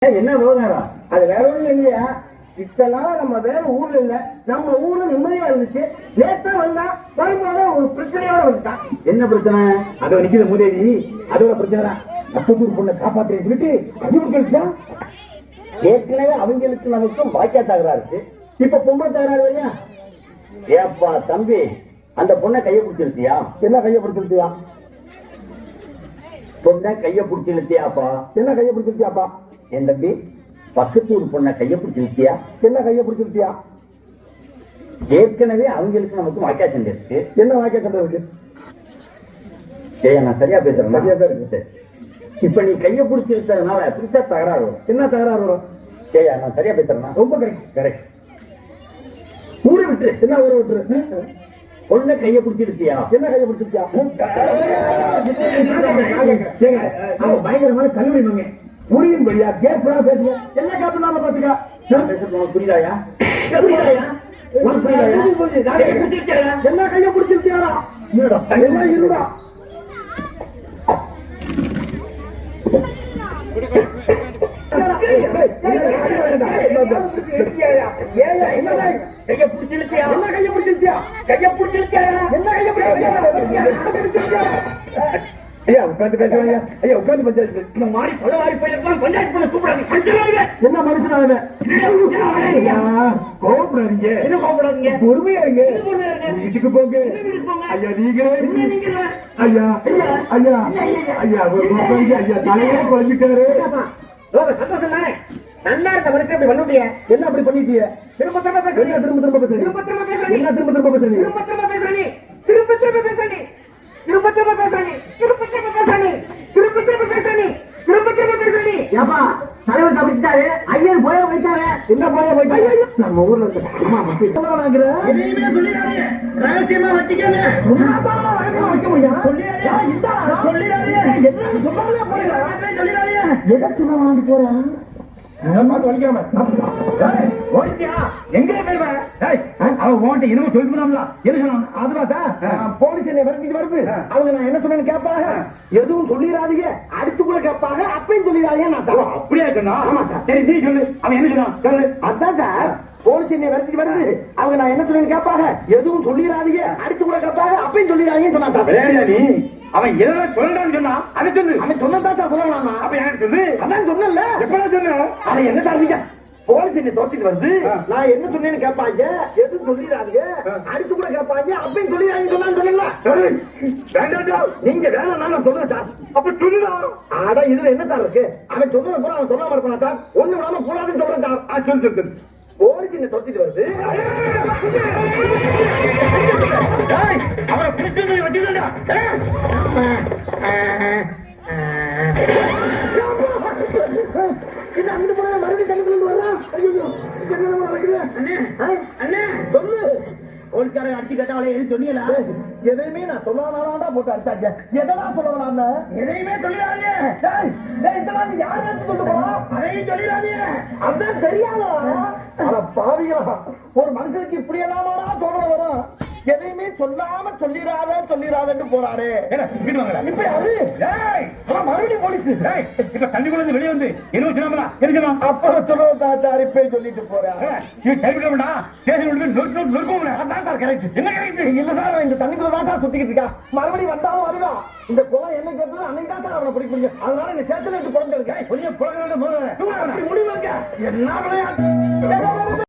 என்ன விவகாரம்? அது வேற ஒண்ணும் இல்லையா? இத்தனால நம்ம வேற ஊர்ல இல்ல, நம்ம ஊர்ல நிம்மதியா இருந்துச்சு. நேத்தா வந்தா வரும்போது ஒரு பிரச்சனையோட வந்துட்டான். என்ன பிரச்சனை? அது நிக்கிற மூதேவி, அதோட பிரச்சனை தான். அப்பூர் பொண்ணை காப்பாற்றி விட்டு அறிவுறுத்தா ஏற்கனவே அவங்களுக்கு நமக்கும் வாக்கியா தகராறு இருக்கு. இப்ப பொம்பளை தகராறு இல்லையா? ஏப்பா தம்பி, அந்த பொண்ணை கையை பிடிச்சிருத்தியா? என்ன கையை பிடிச்சிருத்தியா? பொண்ணை கையை பிடிச்சிருத்தியாப்பா? என்ன கையை பிடிச்சிருத்தியாப்பா? என் தம்பி, பக்கத்து ஒரு பொண்ணை கையை பிடிச்சிருத்தியா? என்ன கையை பிடிச்சிருத்தியா? ஏற்கனவே அவங்களுக்கு நமக்கு வாக்கியா சண்டை இருக்கு. என்ன வாக்கியா சண்டை இருக்கு? நான் சரியா பேசுறேன்? சரியா தான் இருக்கு. இப்ப நீ கையை பிடிச்சிருக்கிறதுனால புதுசா தகராறு வரும். என்ன தகராறு வரும்? நான் சரியா பேசுறேன்னா? ரொம்ப கரெக்ட். ஊரை விட்டுரு. என்ன ஊரை விட்டுரு? பொண்ணை கையை பிடிச்சிருக்கியா? என்ன கையை பிடிச்சிருக்கியா? பயங்கரமான கல்லூரி முடியும் வழியா கேட்பா பேசுங்க. என்ன காப்பினால பாத்துக்கா பேசுறது புரியுதாயா? என்ன கையை பிடிச்சிருக்கியாரா? எல்லாம் இருடா. ஐயா உட்காந்து பேசுவாங்க. ஐயா உட்காந்து பஞ்சாயத்து மாறி பல மாறி போயிருக்கலாம். பஞ்சாயத்து பண்ண கூப்பிடாதீங்க. என்ன மனுஷனாங்க கோபப்படாதீங்க. என்ன கோபப்படாதீங்க? பொறுமையா இருங்க. வீட்டுக்கு போங்க. ஐயா நீங்களே ஐயா ஐயா ஐயா ஐயா தலையே குழம்பிட்டாரு. சந்தோஷம் தானே? நல்லா இருக்க மனுஷன் அப்படி பண்ண முடியாது. என்ன அப்படி பண்ணிட்டீங்க? திரும்ப திரும்ப பேசுறீங்க. திரும்ப திரும்ப பேசுறீங்க. திரும்ப திரும்ப பேசுறீங்க. என்ன திரும்ப திரும்ப பேசுறீங்க? திரும்ப திரும்ப பேசுறீங்க. திரும்ப திரும்ப பேசுறீங்க. திரும்ப திரும்ப பேசுறீங்க. திரும்ப திரும்ப பேசுறீங்க. திரும்ப திரும்ப பேசுறீங்க. திரும்ப திரும்ப பேசுறீங்க. ஏப்பா தலைவர் தப்பிச்சிட்டாரு. ஐயர் போய போயிட்டாரு. என்ன போய போயிட்டாரு? நம்ம ஊர்ல இருக்க அம்மா மட்டும் சொல்லுவாங்க. எதையுமே சொல்லிடாதீங்க. ரகசியமா வச்சிக்கங்க. ரகசியமா வைக்க முடியும். சொல்லிடாதீங்க. இந்த சொல்லிடாதீங்க. என்ன சொல்லாமலே போறீங்க. சொல்லிடாதீங்க. எதை சொல்ல வாங்கி போறேன்? போலீஸ் என்ன வருது. அவங்க நான் என்ன சொன்னேன்னு கேட்பாங்க. எதுவும் சொல்லிடாதீங்க. அடிச்சு கூட கேட்பாங்க. அப்பயும் சொல்லிடாதீங்க. அப்படியே சரி நீ சொல்லு. அவன் என்ன சொன்னான் சொல்லு. அதான் சார் போலீஸ் என்ன வருது. அவங்க நான் என்ன சொன்னேன்னு கேட்பாங்க. எதுவும் சொல்லிடாதீங்க. அடிச்சு கூட கேட்பாங்க. அப்பயும் சொல்லிடாதீங்கன்னு சொன்னாங்க. நீ அவன் எதை சொல்லலாம்னு சொன்னா அதை சொல்லு. அவன் சொன்னதான் சொல்லலாமா? அப்ப எனக்கு சொல்லு. அதான் சொன்னல. எப்பதான் சொன்ன? அவன் என்ன சாதிக்க போலீஸ் என்ன தோட்டிட்டு வந்து நான் என்ன சொன்னேன்னு கேட்பாங்க. எதுவும் சொல்லிடாதீங்க. அடிச்சு கூட கேட்பாங்க. அப்பயும் சொல்லிடாதீங்க சொன்னா நீங்க வேணாம் நான் சொல்லுங்க. அப்ப சொல்லுதான். ஆடா இதுல என்ன தான் இருக்கு? அவன் சொன்னது கூட அவன் சொல்லாம இருப்பான் சார். ஒண்ணு விடாம கூடாதுன்னு சொல்றேன். சொல்லு போலீஸ் என்ன தொட்டிட்டு வருது. அவரை பிடிச்சது வச்சுக்கா. அங்கிட்டு போன மறுபடியும் கணக்கு வரலாம். அண்ணே சொல்லு. போலீஸ்காரன் அடிச்சு கேட்டாலே எது சொன்னீங்களா? எதையுமே நான் சொல்லாதான்டா போட்டு அடிச்சாங்க. எதெல்லாம் சொல்லலாம்? எதையுமே சொல்லிடாதீங்க. இதெல்லாம் யார் எடுத்து கொண்டு போறோம்? அதையும் சொல்லிடாதீங்க. அதான் தெரியாதா? பாவிகளா ஒரு மனுஷனுக்கு இப்படி எல்லாமா தோண வரும். எதையுமே சொல்லாம சொல்லிடாதன்னு போறாரு. இப்ப அது மறுபடியும் போலீஸ் இப்ப தண்ணிக்குள்ள வெளியே வந்து என்ன சொன்னா அப்ப சொல்லுவா இப்ப சொல்லிட்டு போறாரு. இந்த தண்ணிக்குள்ள தான் சுத்திக்கிட்டு இருக்கா. மறுபடியும் வந்தாலும் வருவா. இந்த குளம் என்ன கேட்டது அன்னைக்கு தான் அவனை பிடிக்க முடியும். அதனால இந்த சேத்துல குழந்தை இருக்கேன் கொஞ்சம் முடிவு என்ன விளையாட்டு